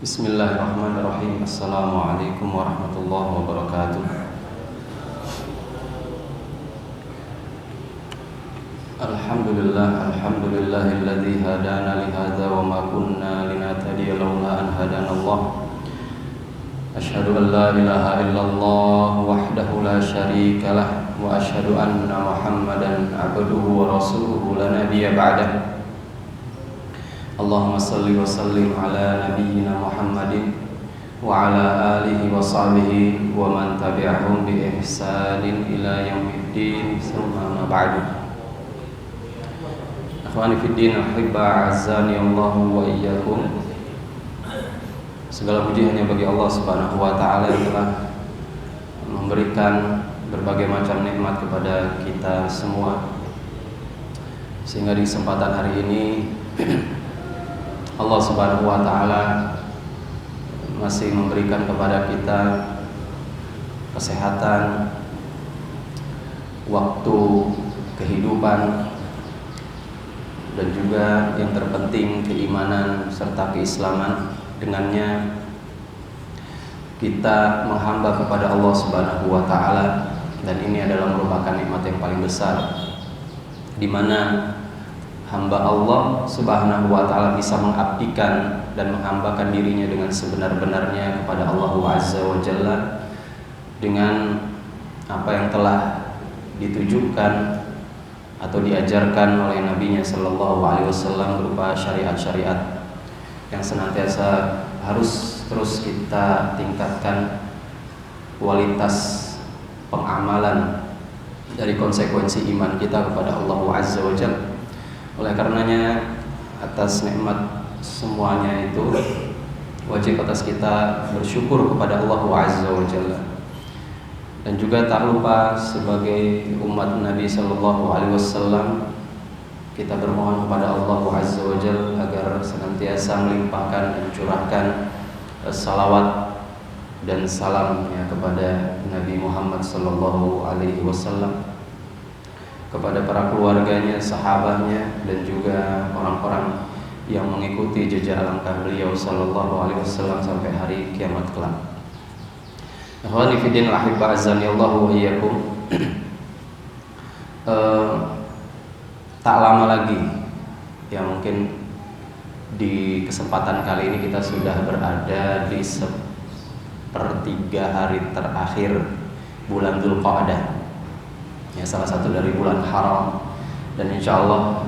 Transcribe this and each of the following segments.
Bismillahirrahmanirrahim. Assalamualaikum warahmatullahi wabarakatuh. Alhamdulillahilladzi hadana li hadza wa ma kunna linahtadiya laula an hadanallah. Asyhadu an la ilaha illallah wahdahu la syarikalah wa asyhadu anna Muhammadan abduhu wa rasuluhu la nabiyya ba'dah. Allahumma salli wa sallim ala nabiyyina Muhammadin wa ala alihi wa sahbihi wa man tabi'ahum bi ihsanin ila yaumiddin, summa ba'du. Akhwani fid din, ahibba azani Allah wa iyyakum. Segala puji hanya bagi Allah Subhanahu wa taala yang telah memberikan berbagai macam nikmat kepada kita semua, sehingga di kesempatan hari ini Allah Subhanahu wa taala masih memberikan kepada kita kesehatan, waktu, kehidupan, dan juga yang terpenting keimanan serta keislaman. Dengannya kita menghamba kepada Allah Subhanahu wa taala, dan ini adalah merupakan nikmat yang paling besar, di mana hamba Allah Subhanahu wa taala bisa mengabdikan dan menghambakan dirinya dengan sebenar-benarnya kepada Allah Azza wa Jalla dengan apa yang telah ditujukan atau diajarkan oleh Nabi-Nya Sallallahu Alaihi Wasallam berupa syariat-syariat yang senantiasa harus terus kita tingkatkan kualitas pengamalan dari konsekuensi iman kita kepada Allah Azza wa Jalla. Oleh karenanya, atas nikmat semuanya itu wajib atas kita bersyukur kepada Allah Azza wa Jalla. Dan juga tak lupa sebagai umat Nabi Sallallahu Alaihi Wasallam, kita bermohon kepada Allah Azza wa Jalla agar senantiasa melimpahkan dan curahkan salawat dan salamnya kepada Nabi Muhammad Sallallahu Alaihi Wasallam, kepada para keluarganya, sahabatnya, dan juga orang-orang yang mengikuti jejak langkah beliau Sallallahu Alaihi Wasallam sampai hari kiamat kelak. Akhwani fiddin al-ahibba azani Allah wa iyyakum. Tak lama lagi, ya mungkin di kesempatan kali ini kita sudah berada di sepertiga hari terakhir bulan Dzulqa'dah, ya, salah satu dari bulan haram, dan insya Allah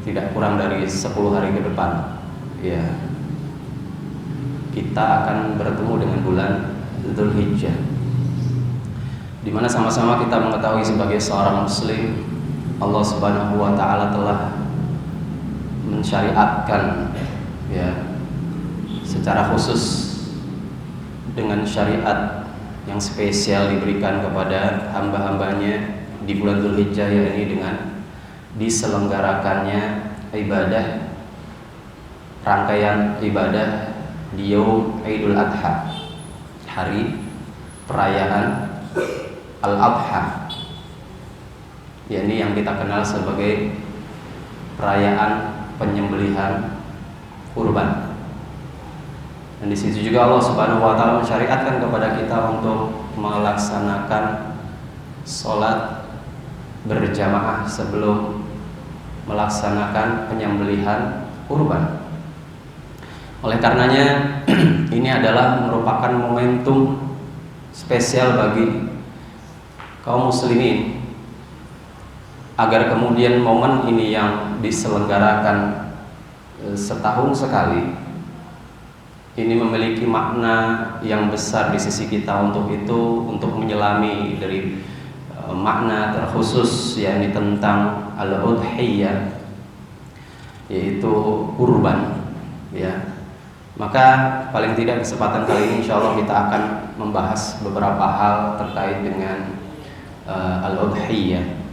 tidak kurang dari 10 hari ke depan, ya, kita akan bertemu dengan bulan Dzulhijjah, di mana sama-sama kita mengetahui sebagai seorang muslim Allah Subhanahu wa taala telah mensyariatkan, ya, secara khusus dengan syariat yang spesial diberikan kepada hamba-hambanya di bulan Dzulhijjah, yakni dengan diselenggarakannya ibadah, rangkaian ibadah di Yaum Idul Adha, hari perayaan Al-Adha, yakni yang kita kenal sebagai perayaan penyembelihan kurban. Dan di situ juga Allah Subhanahu wa taala mensyariatkan kepada kita untuk melaksanakan sholat berjamaah sebelum melaksanakan penyembelihan kurban. Oleh karenanya ini adalah merupakan momentum spesial bagi kaum muslimin, agar kemudian momen ini yang diselenggarakan setahun sekali ini memiliki makna yang besar di sisi kita, untuk menyelami dari makna terkhusus, yakni tentang al-udhiyah, yaitu kurban, ya. Maka paling tidak kesempatan kali ini insya Allah kita akan membahas beberapa hal terkait dengan al-udhiyah.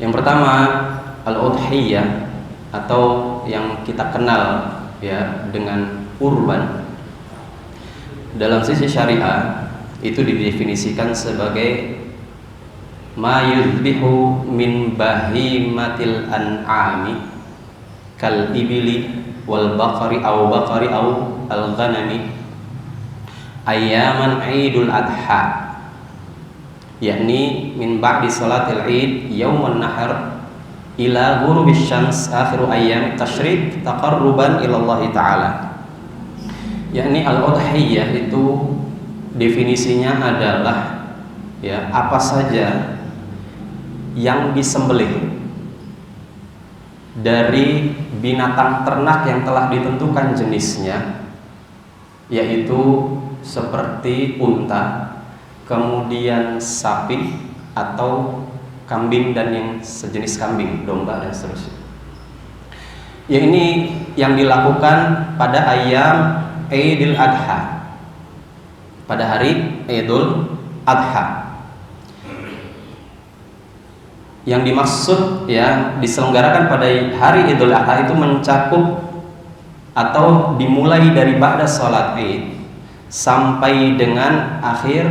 Yang pertama, al-udhiyah atau yang kita kenal, ya, dengan kurban, dalam sisi syariah itu didefinisikan sebagai ma yuzbihu min bahimatil an'ami kal ibili wal baqari au al-ghanami ayyaman Idul Adha, yakni min ba'di salatil Id yaumun nahar ila ghurubis syams akhiru ayyam tasyrik taqarruban ila Allah taala. Yakni al-udhiyah itu definisinya adalah ya apa saja yang disembelih dari binatang ternak yang telah ditentukan jenisnya, yaitu seperti unta, kemudian sapi atau kambing dan yang sejenis kambing, domba dan seterusnya. Ya, ini yang dilakukan pada ayam Idul Adha, pada hari Idul Adha. Yang dimaksud ya diselenggarakan pada hari Idul Adha itu mencakup atau dimulai dari ba'da salat Id sampai dengan akhir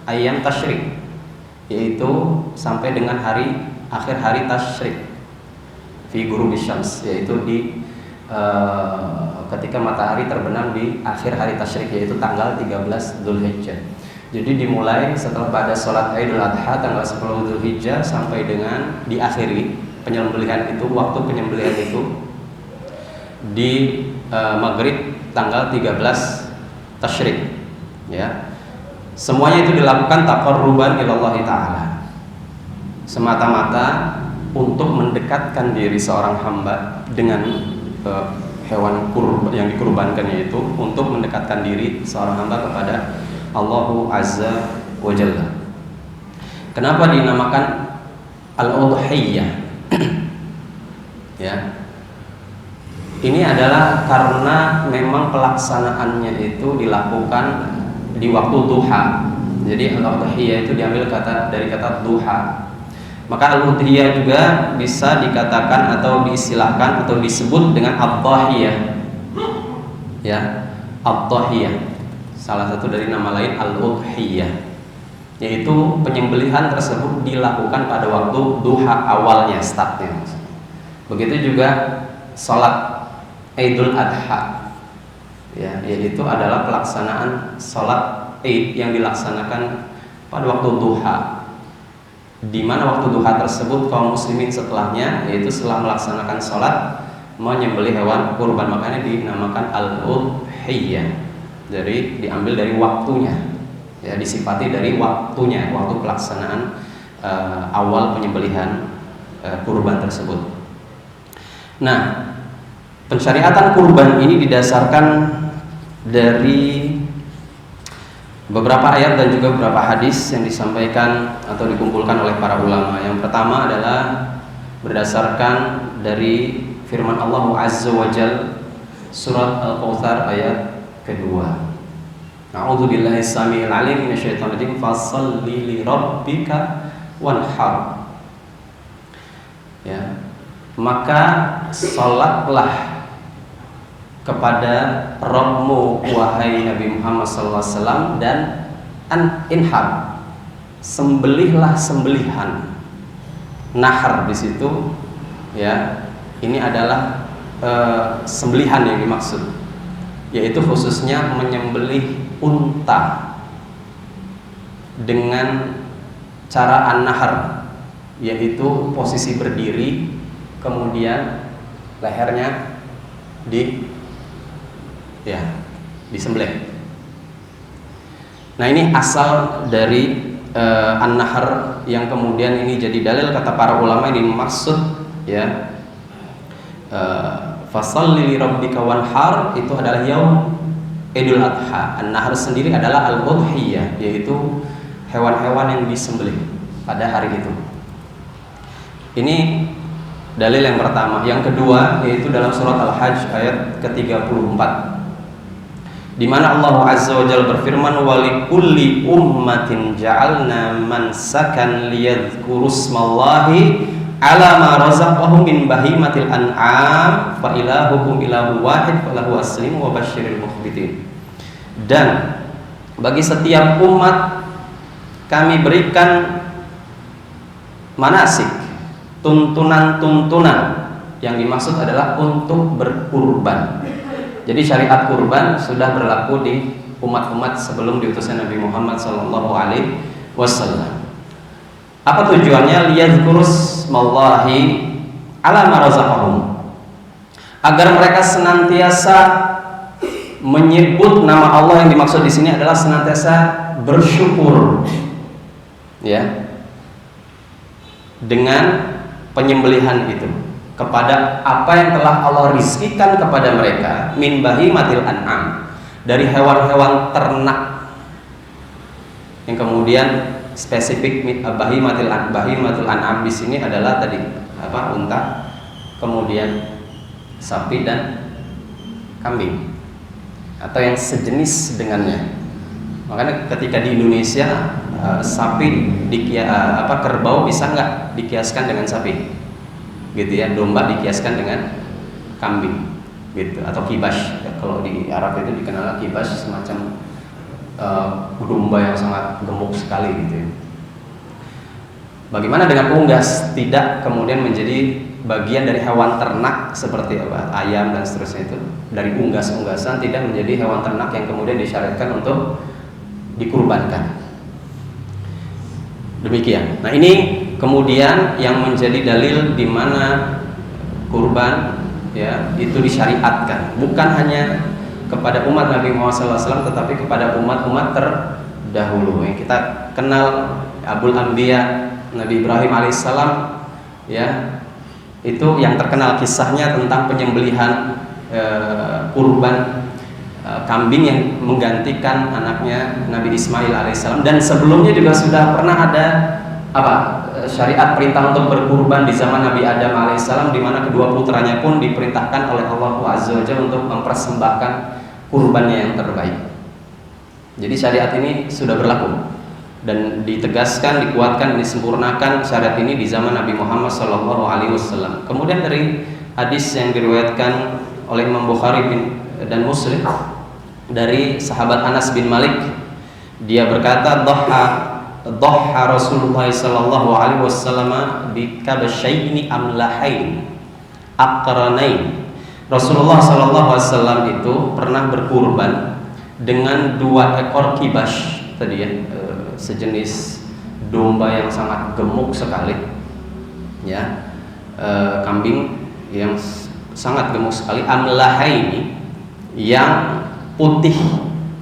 ayam tasyrik, yaitu sampai dengan akhir hari tasyrik fi ghurubis syams, yaitu di ketika matahari terbenam di akhir hari tasyrik, yaitu tanggal 13 Dzulhijjah. Jadi dimulai setelah pada sholat Idul Adha tanggal 10 Dzulhijjah sampai dengan diakhiri penyembelihan itu, waktu penyembelihan itu di maghrib tanggal 13 tasyrik, ya. Semuanya itu dilakukan taqarruban ilallah taala, semata-mata untuk mendekatkan diri seorang hamba dengan hewan yang dikurbankannya itu, untuk mendekatkan diri seorang hamba kepada Allahu Azza wa Jalla. Kenapa dinamakan al-udhiyah? Ya. Ini adalah karena memang pelaksanaannya itu dilakukan di waktu duha. Jadi al-udhiyah itu diambil dari kata duha. Maka al-udhiyah juga bisa dikatakan atau diistilahkan atau disebut dengan ad-dhahiyah. Ya, ad-dhahiyah. Salah satu dari nama lain al-udhiyah, yaitu penyembelihan tersebut dilakukan pada waktu duha awalnya, startnya. Begitu juga sholat Idul Adha, ya, yaitu adalah pelaksanaan sholat Id yang dilaksanakan pada waktu duha, di mana waktu duha tersebut kaum muslimin setelahnya, yaitu setelah melaksanakan sholat, menyembelih hewan kurban, makanya dinamakan al-udhiyah. Jadi diambil dari waktunya, ya, disifati dari waktunya, waktu pelaksanaan awal penyembelihan kurban tersebut. Nah, pensyariatan kurban ini didasarkan dari beberapa ayat dan juga beberapa hadis yang disampaikan atau dikumpulkan oleh para ulama. Yang pertama adalah berdasarkan dari firman Allah Azza wa Jalla, surat Al-Kautsar ayat kedua. A'udzubillahi samiil alim minasyaitonir rajim, fasholli li rabbika wanhar. Ya, maka salatlah kepada Rabbmu wahai Nabi Muhammad SAW, dan inhar, sembelihlah sembelihan. Nahar di situ, ya, ini adalah sembelihan yang dimaksud, yaitu khususnya menyembelih unta dengan cara an-nahar, yaitu posisi berdiri, kemudian lehernya disembelih. Nah, ini asal dari an-nahar yang kemudian ini jadi dalil kata para ulama ini maksud, ya, fasholli li rabbika wanhar itu adalah yaum Idul Adha. An-nahar sendiri adalah al-udhiyah, yaitu hewan-hewan yang disembelih pada hari itu. Ini dalil yang pertama. Yang kedua yaitu dalam surat Al-Hajj ayat ke-34, di mana Allah Azza wa Jalla berfirman, walikulli ummatin ja'alna mansakan liyadhkuru smallahi ala ma razaqahum min bahimatil an'am fa ilahukum ilahu wahid falahu aslimu wa basyiril mukhbitin. Dan bagi setiap umat kami berikan manasik, tuntunan-tuntunan, Yang dimaksud adalah untuk berkurban. Jadi syariat kurban sudah berlaku di umat-umat sebelum diutusnya Nabi Muhammad SAW. Apa tujuannya? Liyadhkurus mallahi ala ma razaqahum, agar mereka senantiasa menyebut nama Allah. Yang dimaksud di sini adalah senantiasa bersyukur, ya, dengan penyembelihan itu kepada apa yang telah Allah rizkikan kepada mereka min bahimatil an'am, dari hewan-hewan ternak, yang kemudian spesifik bahimatil an'am di sini adalah tadi unta, kemudian sapi dan kambing atau yang sejenis dengannya. Makanya ketika di Indonesia sapi kerbau bisa nggak dikiaskan dengan sapi, gitu ya. Domba dikiaskan dengan kambing, gitu, atau kibas. Kalau di Arab itu dikenal kibas, semacam domba yang sangat gemuk sekali, gitu ya. Bagaimana dengan unggas? Tidak kemudian menjadi bagian dari hewan ternak seperti ayam dan seterusnya, itu dari unggas-unggasan, tidak menjadi hewan ternak yang kemudian disyariatkan untuk dikurbankan. Demikian. Nah, ini kemudian yang menjadi dalil di mana kurban, ya, itu disyariatkan bukan hanya kepada umat Nabi Muhammad SAW, tetapi kepada umat-umat terdahulu yang kita kenal. Abul Anbiya Nabi Ibrahim alaihissalam, ya, itu yang terkenal kisahnya tentang penyembelihan kurban kambing yang menggantikan anaknya Nabi Ismail alaihissalam. Dan sebelumnya juga sudah pernah ada syariat perintah untuk berkurban di zaman Nabi Adam alaihissalam, di mana kedua putranya pun diperintahkan oleh Allah Azza wa Jalla untuk mempersembahkan kurbannya yang terbaik. Jadi syariat ini sudah berlaku dan ditegaskan, dikuatkan, disempurnakan syariat ini di zaman Nabi Muhammad SAW. Kemudian dari hadis yang diriwayatkan oleh Imam Bukhari dan Muslim dari sahabat Anas bin Malik, dia berkata, Dhahha Rasulullah SAW bi kabashaini amlahain aqranain. Rasulullah SAW itu pernah berkurban dengan 2 ekor kibas tadi, ya, sejenis domba yang sangat gemuk sekali, ya, kambing yang sangat gemuk sekali, amlahaini, yang putih,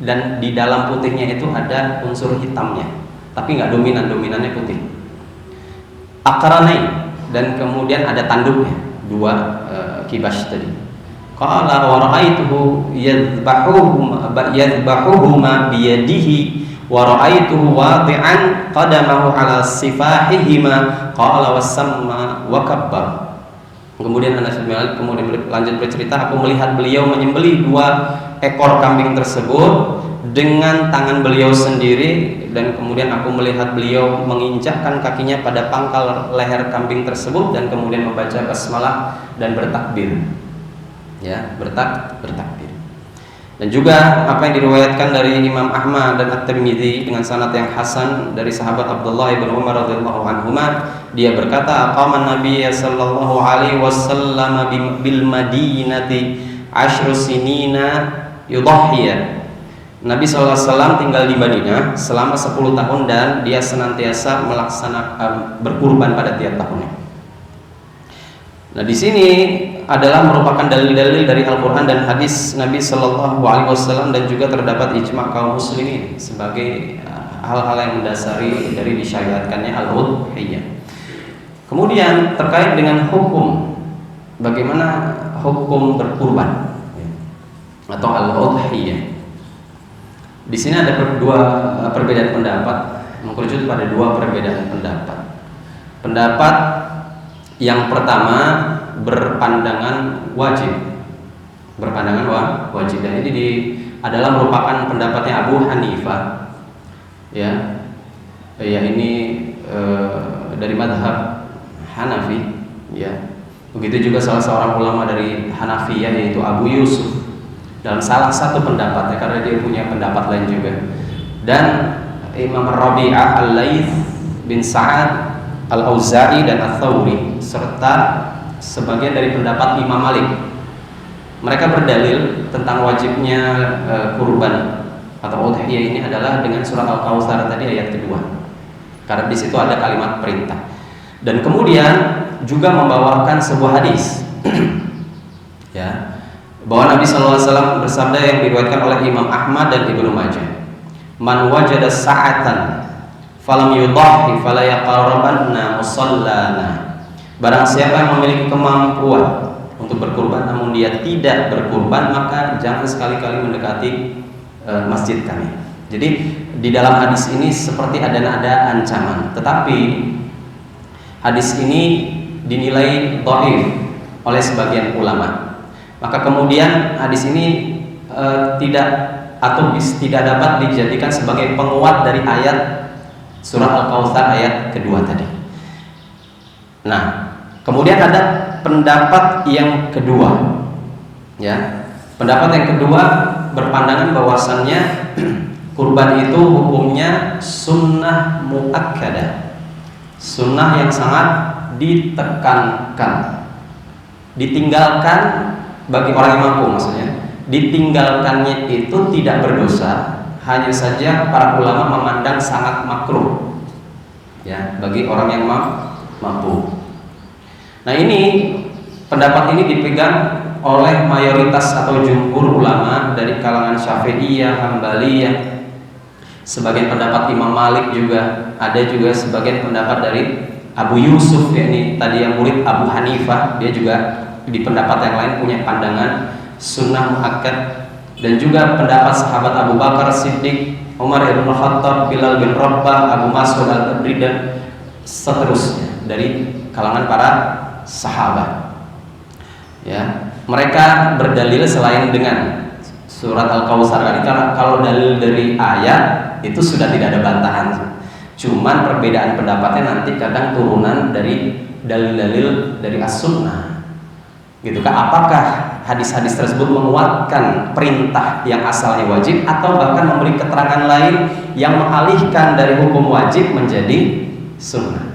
dan di dalam putihnya itu ada unsur hitamnya, tapi nggak dominan, dominannya putih. Aqranain, dan kemudian ada tanduknya, 2 kibas tadi. Qala wa ra'aituhu yadhbahuhuma biyadihi wa ra'aituhu wadi'an qadamahu ala sifahihima qala wasamma wa kabbar. Kemudian Anas bin Malik kemudian lanjut bercerita, aku melihat beliau menyembelih 2 ekor kambing tersebut dengan tangan beliau sendiri, dan kemudian aku melihat beliau menginjakkan kakinya pada pangkal leher kambing tersebut dan kemudian membaca basmalah dan bertakbir, ya, bertakbir. Dan juga apa yang diriwayatkan dari Imam Ahmad dan At-Tirmidzi dengan sanad yang hasan dari sahabat Abdullah bin Umar radhiyallahu anhuma, dia berkata, aqama Nabi sallallahu alaihi wasallam bil Madinati 10 sinina yudhhiya. Nabi SAW tinggal di Madinah selama 10 tahun dan dia senantiasa melaksanakan berkurban pada tiap tahunnya. Nah, di sini adalah merupakan dalil-dalil dari Al-Quran dan hadis Nabi Sallallahu Alaihi Wasallam, dan juga terdapat ijma kaum muslimin sebagai hal-hal yang mendasari dari disyariatkannya al-udhiyah. Kemudian terkait dengan hukum, bagaimana hukum berkurban atau al-udhiyah? Di sini ada 2 perbedaan pendapat, mengkerucut pada 2 perbedaan pendapat. Pendapat yang pertama berpandangan wajib, dan ini adalah merupakan pendapatnya Abu Hanifah, ya, ini dari madhab Hanafi, ya. Begitu juga salah seorang ulama dari Hanafiyah yaitu Abu Yusuf dalam salah satu pendapatnya, karena dia punya pendapat lain juga. Dan Imam Rabi'ah Al-Laits bin Sa'ad Al-Auza'i dan Ats-Tsauri serta sebagian dari pendapat Imam Malik. Mereka berdalil tentang wajibnya kurban atau udhiyah ini adalah dengan surat Al-Kautsar tadi ayat kedua. Karena di situ ada kalimat perintah. Dan kemudian juga membawakan sebuah hadis ya, bahwa Nabi SAW bersabda yang diriwayatkan oleh Imam Ahmad dan Ibnu Majah, "Man wajada sa'atan falam yudhhi fala yaqrabanna musallana." Barang siapa yang memiliki kemampuan untuk berkurban namun dia tidak berkurban, maka jangan sekali-kali mendekati masjid kami. Jadi di dalam hadis ini seperti ada nada ancaman, tetapi hadis ini dinilai dhaif oleh sebagian ulama. Maka kemudian hadis ini tidak dapat dijadikan sebagai penguat dari ayat surat Al-Kautsar ayat kedua tadi. Nah, kemudian ada pendapat yang kedua, ya. Pendapat yang kedua berpandangan bahwasannya kurban itu hukumnya sunnah muakkadah, sunnah yang sangat ditekankan, ditinggalkan bagi orang yang mampu, maksudnya ditinggalkannya itu tidak berdosa, hanya saja para ulama memandang sangat makruh, ya, bagi orang yang mampu. Nah, ini pendapat ini dipegang oleh mayoritas atau jumhur ulama dari kalangan Syafi'iyah, Hambaliyah. Sebagian pendapat Imam Malik juga ada, juga sebagian pendapat dari Abu Yusuf, yakni tadi yang murid Abu Hanifah, dia juga di pendapat yang lain punya pandangan sunnah muakkad. Dan juga pendapat sahabat Abu Bakar Siddiq, Umar bin Khattab, Bilal bin Rabah, Abu Mas'ud al-Badri dan seterusnya dari kalangan para sahabat. Ya, mereka berdalil selain dengan surat Al-Kautsar tadi. Kalau dalil dari ayat itu sudah tidak ada bantahan. Cuman perbedaan pendapatnya nanti kadang turunan dari dalil-dalil dari as-sunnah. Gitu kan? Apakah hadis-hadis tersebut menguatkan perintah yang asalnya wajib atau bahkan memberi keterangan lain yang mengalihkan dari hukum wajib menjadi sunnah.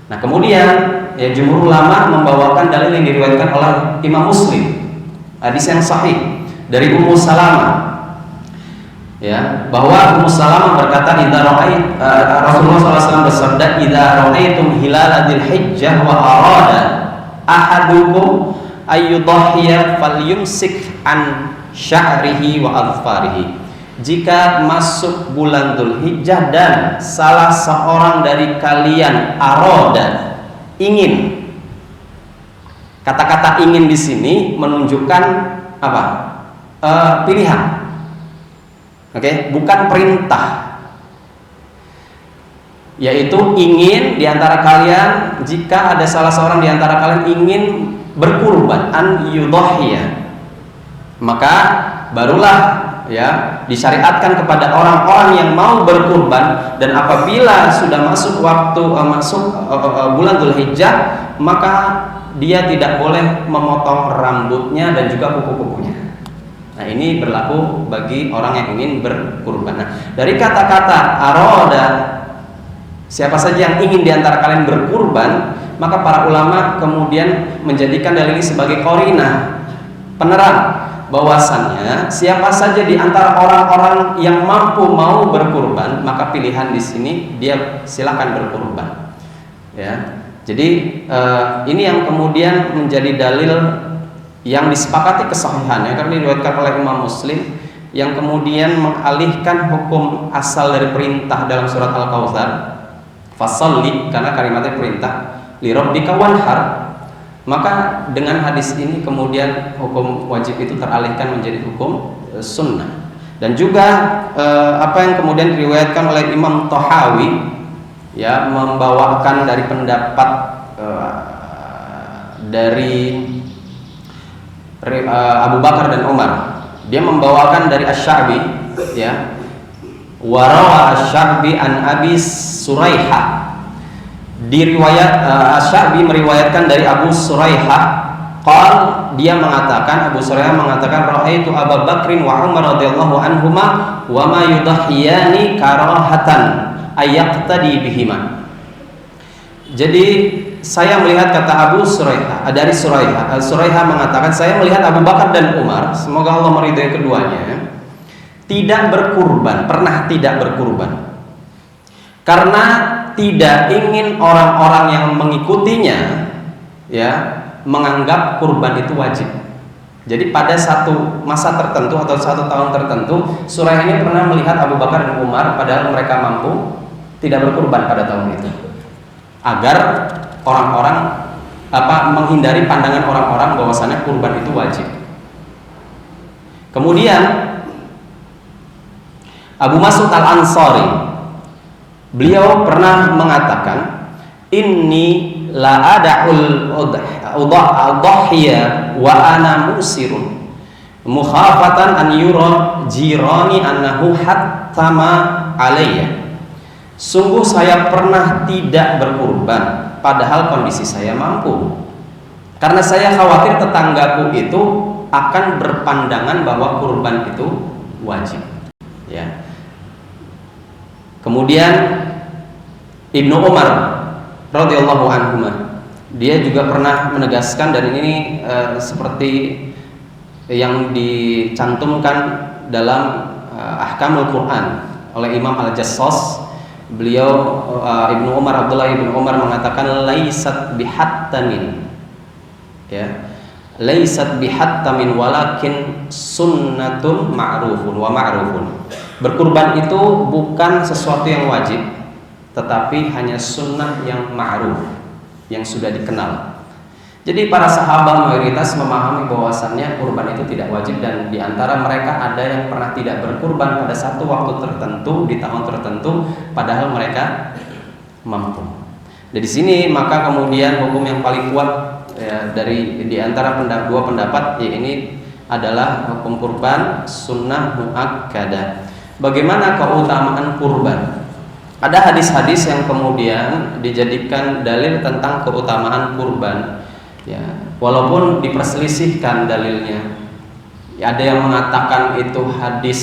Nah, kemudian ya, jumhur ulama membawakan dalil yang diriwayatkan oleh Imam Muslim, hadis yang sahih dari Ummu Salamah, ya, bahwa Ummu Salamah berkata, Rasulullah SAW bersabda, "Idza ra'aitum hilala dzulhijjah wa arada ahadukum ayyudhhiya falyumsik an sya'rihi wa adfarihi." Jika masuk bulan Dzulhijjah dan salah seorang dari kalian aroda, ingin. Kata-kata ingin di sini menunjukkan apa? Pilihan. Oke, bukan perintah. Yaitu ingin di antara kalian, jika ada salah seorang di antara kalian ingin berkurban, an yudhhiya, maka barulah ya disyariatkan kepada orang-orang yang mau berkurban. Dan apabila sudah masuk waktu bulan Dzulhijjah, maka dia tidak boleh memotong rambutnya dan juga kuku-kukunya. Nah, ini berlaku bagi orang yang ingin berkurban. Nah, dari kata-kata aroda, siapa saja yang ingin diantara kalian berkurban, maka para ulama kemudian menjadikan dalil ini sebagai qarinah, penerang bahwasannya siapa saja di antara orang-orang yang mampu mau berkurban, maka pilihan di sini dia silakan berkurban. Ya, jadi ini yang kemudian menjadi dalil yang disepakati kesahihannya karena diriwayatkan oleh Imam Muslim, yang kemudian mengalihkan hukum asal dari perintah dalam surat Al-Kautsar, fasalli, karena kalimatnya perintah, li rabbika wanhar. Maka dengan hadis ini kemudian hukum wajib itu teralihkan menjadi hukum sunnah. Dan juga apa yang kemudian diriwayatkan oleh Imam Tahawi, ya, membawakan dari pendapat dari Abu Bakar dan Umar. Dia membawakan dari Asy-Sya'bi, ya, warawa Asy-Sya'bi an Abi Suraiha. Diriwayat Asy-Sya'bi meriwayatkan dari Abu Suraiha, dia mengatakan, Abu Suraiha mengatakan, ra'aitu Abu Bakrin wa Umar radhiyallahu anhuma wa ma yudhhiyani karahatan ayaqtadi bihima. Jadi saya melihat, kata Abu Suraiha, dari Suraiha mengatakan, saya melihat Abu Bakar dan Umar, semoga Allah meridhai keduanya, tidak berkurban, pernah tidak berkurban, karena tidak ingin orang-orang yang mengikutinya ya menganggap kurban itu wajib. Jadi pada satu masa tertentu atau satu tahun tertentu, Suraiha ini pernah melihat Abu Bakar dan Umar, padahal mereka mampu, tidak berkurban pada tahun itu, agar orang-orang menghindari pandangan orang-orang bahwasannya kurban itu wajib. Kemudian Abu Mas'ud Al-Ansari, beliau pernah mengatakan, inni la ada'ul udhhiya wa ana musirun mukhafatan an yura jirani annahu hattama alayya. Sungguh saya pernah tidak berkurban padahal kondisi saya mampu, karena saya khawatir tetanggaku itu akan berpandangan bahwa kurban itu wajib ya. Kemudian Ibnu Umar radhiyallahu anhu, dia juga pernah menegaskan, dan ini seperti yang dicantumkan dalam Ahkamul Quran oleh Imam Al-Jassas. Beliau Ibnu Umar, Abdullah Ibnu Umar mengatakan, laisat bihattamin ya, laisat bihattamin walakin sunnatun ma'rufun wa ma'rufun. Berkurban itu bukan sesuatu yang wajib, tetapi hanya sunnah yang ma'ruf, yang sudah dikenal. Jadi para sahabat mayoritas memahami bahwasannya kurban itu tidak wajib, dan diantara mereka ada yang pernah tidak berkurban pada satu waktu tertentu di tahun tertentu, padahal mereka mampu. Dari sini maka kemudian hukum yang paling kuat ya, dari diantara dua pendapat, ya ini adalah hukum kurban sunnah muakkadah. Bagaimana keutamaan kurban? Ada hadis-hadis yang kemudian dijadikan dalil tentang keutamaan kurban. Ya, walaupun diperselisihkan dalilnya, ya, ada yang mengatakan itu hadis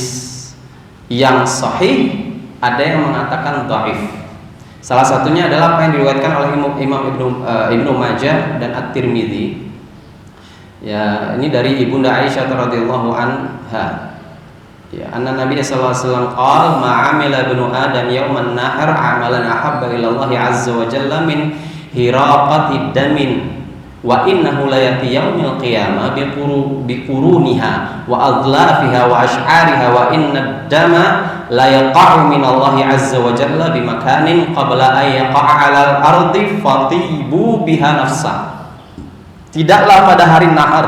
yang sahih, ada yang mengatakan dhaif. Salah satunya adalah apa yang diriwayatkan oleh Imam Ibnu Majah dan At-Tirmidzi. Ya, ini dari Ibunda Aisyah radhiyallahu anha. Ya, anna Nabi sallallahu alaihi wasallam qala ma 'amila ibnu adam yauman nahar 'amalan ahabba ila Allah azza wa jalla min hiraqati damin wa innahu la yati yaumil qiyamah biquruniha wa adlafiha wa ash'ariha wa inna dama la yaqa'u min Allah azza wa jalla bi makanin qabla ay yaqa'a 'alal ardi fatibu biha nafsa. Tidaklah pada hari nahar,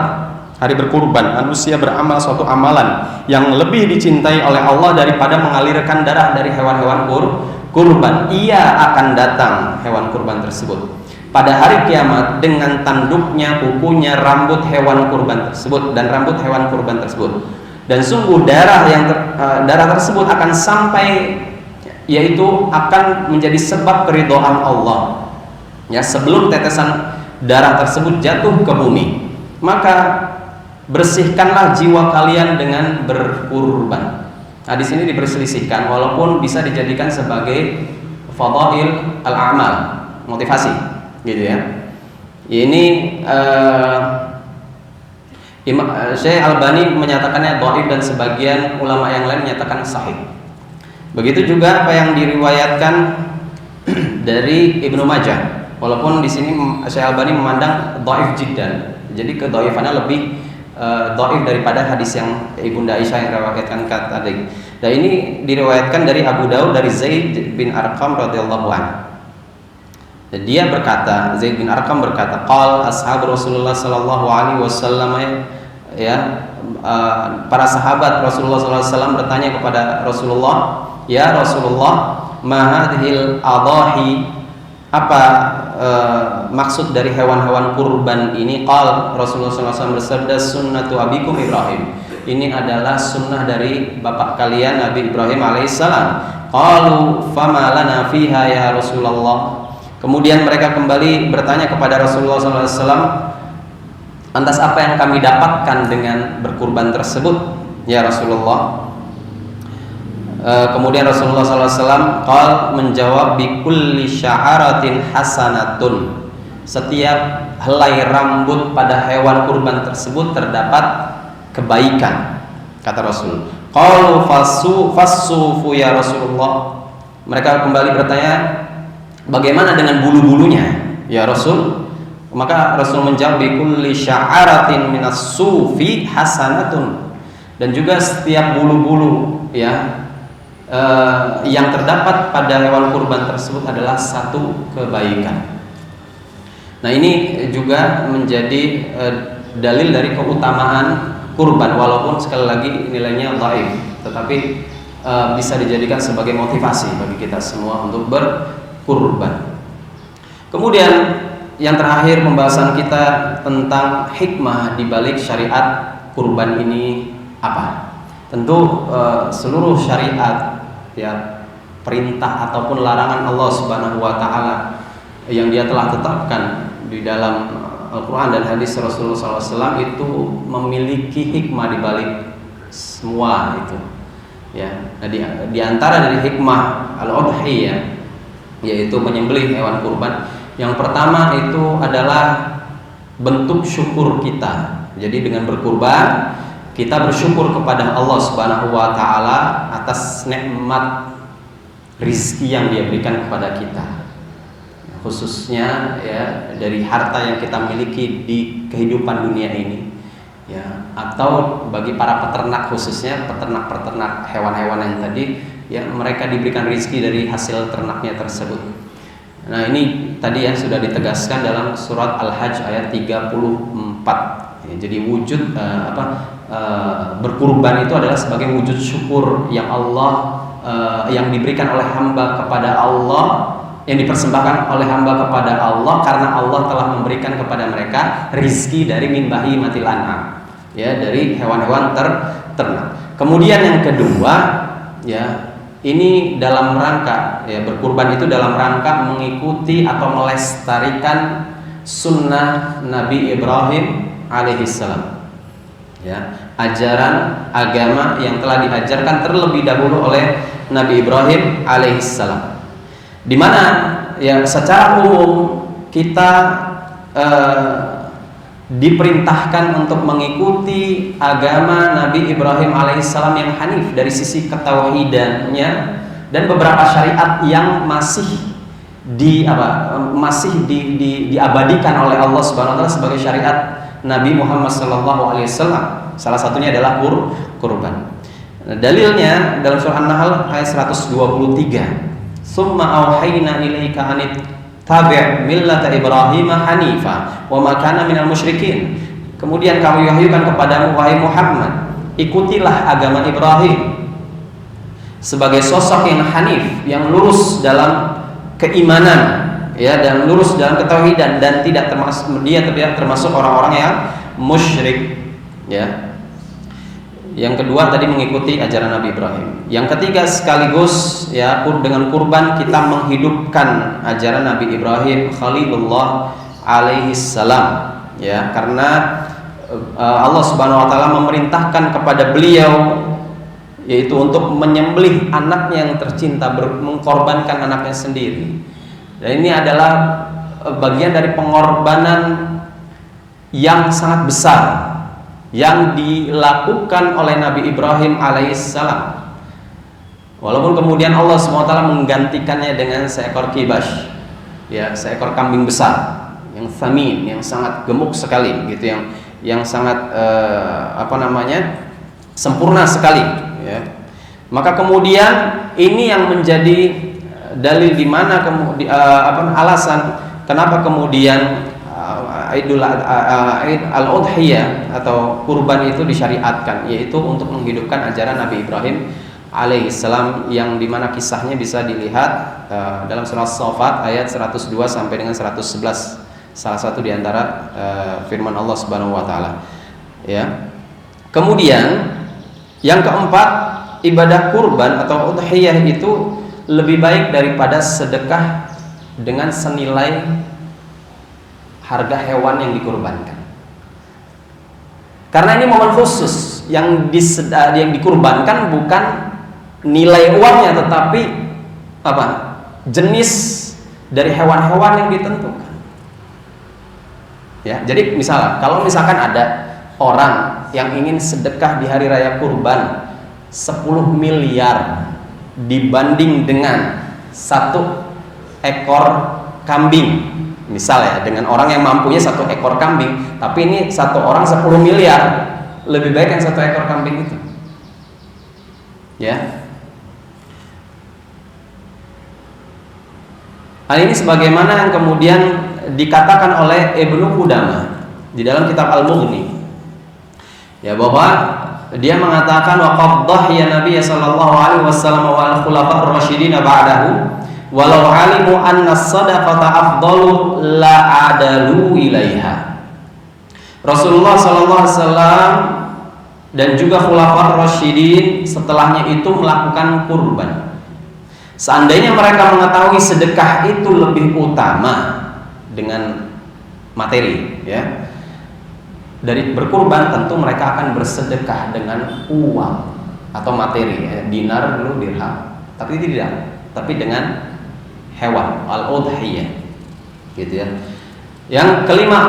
hari berkurban, manusia beramal suatu amalan yang lebih dicintai oleh Allah daripada mengalirkan darah dari hewan-hewan kurban. Ia akan datang hewan kurban tersebut pada hari kiamat dengan tanduknya, kukunya, rambut hewan kurban tersebut dan rambut hewan kurban tersebut. Dan sungguh darah tersebut akan sampai, yaitu akan menjadi sebab keridhaan Allah. Ya, sebelum tetesan darah tersebut jatuh ke bumi, maka bersihkanlah jiwa kalian dengan berkurban. Nah, di sini diperselisihkan, walaupun bisa dijadikan sebagai fadail al-amal, motivasi, gitu ya. Ini Syekh Albani menyatakannya dhaif dan sebagian ulama yang lain menyatakan sahih. Begitu juga apa yang diriwayatkan dari Ibnu Majah, walaupun di sini Syekh Albani memandang dhaif jiddan. Jadi kedhaifannya lebih dhaif daripada hadis yang Ibunda Aisyah yang riwayatkan tadi. Dan ini diriwayatkan dari Abu Daud dari Zaid bin Arqam radhiyallahu anhu. Dan dia berkata, Zaid bin Arqam berkata, qal ashab Rasulullah sallallahu alaihi wasallam, ya, para sahabat Rasulullah sallallahu alaihi wasallam bertanya kepada Rasulullah, ya Rasulullah, ma hadhil adahi, apa maksud dari hewan-hewan kurban ini? Qal Rasulullah sallallahu alaihi wasallam bersabda, sunnatu abikum Ibrahim. Ini adalah sunnah dari bapak kalian Nabi Ibrahim alaihissalam. Qalu fama lana fiha ya Rasulullah. Kemudian mereka kembali bertanya kepada Rasulullah SAW, lantas apa yang kami dapatkan dengan berkurban tersebut, ya Rasulullah? Kemudian Rasulullah SAW menjawab, bikulli sya'aratin hasanatun. setiap helai rambut pada hewan kurban tersebut terdapat kebaikan, kata Rasul. Qalu fassufu ya Rasulullah. Mereka kembali bertanya, bagaimana dengan bulu-bulunya ya Rasul? Maka Rasul menjawab, bi kulli sya'aratin minas sufi hasanatun. Dan juga setiap bulu-bulu ya yang terdapat pada hewan kurban tersebut adalah satu kebaikan. Nah, ini juga menjadi dalil dari keutamaan kurban, walaupun sekali lagi nilainya dhaif, tetapi bisa dijadikan sebagai motivasi bagi kita semua untuk berkurban. Kemudian yang terakhir, pembahasan kita tentang hikmah di balik syariat kurban ini apa? Tentu seluruh syariat ya, perintah ataupun larangan Allah Subhanahu wa taala yang Dia telah tetapkan di dalam Al-Quran dan hadis Rasulullah SAW itu memiliki hikmah di balik semua itu ya. Nah, di antara dari hikmah al-udhiyah, yaitu menyembelih hewan kurban, yang pertama itu adalah bentuk syukur kita. Jadi dengan berkurban kita bersyukur kepada Allah Subhanahu wa taala atas nikmat rizki yang Dia berikan kepada kita, khususnya ya dari harta yang kita miliki di kehidupan dunia ini ya, atau bagi para peternak, khususnya peternak hewan-hewan yang tadi ya, mereka diberikan rezeki dari hasil ternaknya tersebut. Nah, ini tadi ya sudah ditegaskan dalam surat Al-Hajj ayat 34 ya, jadi wujud berkurban itu adalah sebagai wujud syukur yang Allah yang diberikan oleh hamba kepada Allah, yang dipersembahkan oleh hamba kepada Allah karena Allah telah memberikan kepada mereka rizki dari min bahimatil an'am ya, dari hewan-hewan ternak. Kemudian yang kedua ya, ini dalam rangka ya, berkurban itu dalam rangka mengikuti atau melestarikan sunnah Nabi Ibrahim alaihissalam ya, ajaran agama yang telah diajarkan terlebih dahulu oleh Nabi Ibrahim alaihissalam, di mana ya secara umum kita diperintahkan untuk mengikuti agama Nabi Ibrahim alaihissalam yang hanif dari sisi ketauhidannya, dan beberapa syariat yang masih diabadikan oleh Allah Subhanahu wa taala sebagai syariat Nabi Muhammad sallallahu alaihi wasallam. Salah satunya adalah kurban. Dalilnya dalam surah An-Nahl ayat 123. Summa auhayna ilaika anit tabi' millata Ibrahim hanifa wa ma kana minal musyrikin. Kemudian kami wahyukan kepadamu wahai Muhammad, ikutilah agama Ibrahim sebagai sosok yang hanif, yang lurus dalam keimanan ya, dan lurus dalam ketauhidan, dan tidak termasuk orang-orang yang musyrik ya. Yang kedua tadi mengikuti ajaran Nabi Ibrahim. Yang ketiga sekaligus ya, dengan kurban kita menghidupkan ajaran Nabi Ibrahim Khalilullah alaihi salam ya, karena Allah Subhanahu wa taala memerintahkan kepada beliau yaitu untuk menyembelih anaknya yang tercinta, mengkorbankan anaknya sendiri. Dan ini adalah bagian dari pengorbanan yang sangat besar yang dilakukan oleh Nabi Ibrahim alaihissalam. Walaupun kemudian Allah SWT menggantikannya dengan seekor kibash ya, seekor kambing besar yang thamin, yang sangat gemuk sekali gitu, yang sangat sempurna sekali ya. Maka kemudian ini yang menjadi dalil di mana alasan kenapa kemudian Aid al-Udhiyah atau kurban itu disyariatkan, yaitu untuk menghidupkan ajaran Nabi Ibrahim alaihissalam, yang dimana kisahnya bisa dilihat dalam surah As-Saffat ayat 102 sampai dengan 111, salah satu diantara firman Allah Subhanahu wa taala ya. Kemudian yang keempat, ibadah kurban atau udhiyah itu lebih baik daripada sedekah dengan senilai harga hewan yang dikurbankan. Karena ini momen khusus, yang dikurbankan bukan nilai uangnya, tetapi jenis dari hewan-hewan yang ditentukan. Ya, jadi kalau misalkan ada orang yang ingin sedekah di hari raya kurban 10 miliar dibanding dengan 1 ekor kambing, misal ya, dengan orang yang mampunya 1 ekor kambing, tapi ini 1 orang 10 miliar, lebih baik yang 1 ekor kambing itu. Ya. Hal ini sebagaimana yang kemudian dikatakan oleh Ibnu Qudamah di dalam kitab Al-Mughni, ya, bahwa dia mengatakan wa qad dhahya Nabi sallallahu alaihi wasallam wal khulafa ar-rasyidin ba'dahu walau alimu anna as-sadaqata afdalu la adalu ilaiha. Rasulullah sallallahu alaihi wasallam dan juga khulafa ar-rasyidin setelahnya itu melakukan kurban. Seandainya mereka mengetahui sedekah itu lebih utama dengan materi, ya, dari berkurban, tentu mereka akan bersedekah dengan uang atau materi, ya, dinar dulu, dirham, tapi dengan hewan, al-udhiyah, gitu ya. Yang kelima,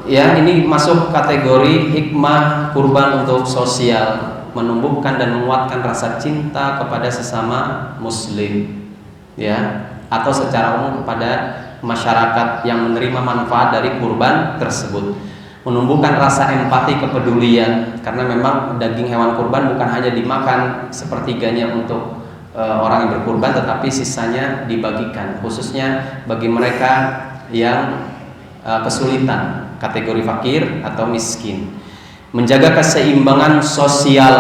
ya, ini masuk kategori hikmah kurban untuk sosial, menumbuhkan dan menguatkan rasa cinta kepada sesama muslim, ya, atau secara umum kepada masyarakat yang menerima manfaat dari kurban tersebut. Menumbuhkan rasa empati, kepedulian, karena memang daging hewan kurban bukan hanya dimakan sepertiganya untuk orang yang berkurban, tetapi sisanya dibagikan, khususnya bagi mereka yang kesulitan, kategori fakir atau miskin. Menjaga keseimbangan sosial,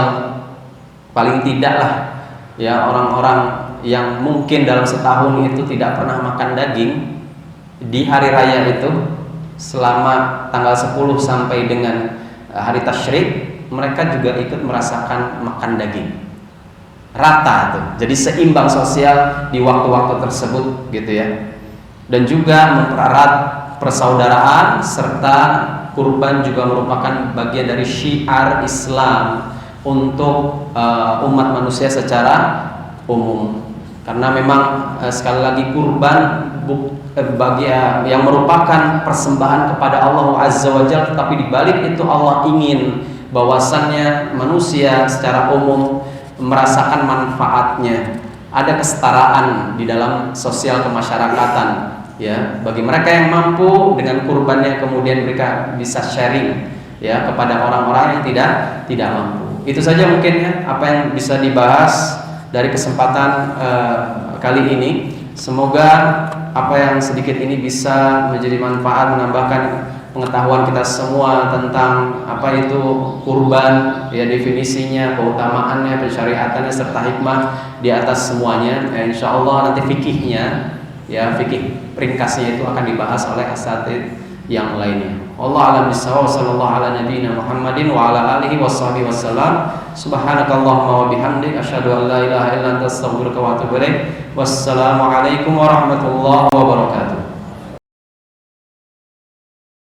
paling tidaklah, ya, orang-orang yang mungkin dalam setahun itu tidak pernah makan daging, di hari raya itu selama tanggal 10 sampai dengan hari tasyrik, mereka juga ikut merasakan makan daging rata tuh. Jadi seimbang sosial di waktu-waktu tersebut, gitu ya. Dan juga mempererat persaudaraan, serta kurban juga merupakan bagian dari syiar Islam untuk umat manusia secara umum. Karena memang sekali lagi kurban bagi yang merupakan persembahan kepada Allah Azza wa Jalla, tetapi dibalik itu Allah ingin bahwasannya manusia secara umum merasakan manfaatnya. Ada kesetaraan di dalam sosial kemasyarakatan, ya, bagi mereka yang mampu dengan kurbannya kemudian mereka bisa sharing, ya, kepada orang-orang yang tidak mampu. Itu saja mungkin, ya, apa yang bisa dibahas dari kesempatan kali ini. Semoga apa yang sedikit ini bisa menjadi manfaat, menambahkan pengetahuan kita semua tentang apa itu kurban, ya, definisinya, keutamaannya, pensyariatannya, serta hikmah di atas semuanya. Insya Allah nanti fikihnya, ya, fikih ringkasnya itu akan dibahas oleh asatidz yang lainnya. Allah a'lam bishawab. Sallallahu ala nabiyyina Muhammadin wa ala alihi washabihi wasallam. Subhanakallahumma wa bihamdik, asyhadu an la ilaha illa anta, astaghfiruka wa atubu ilaik. Wassalamu alaikum warahmatullahi wabarakatuh.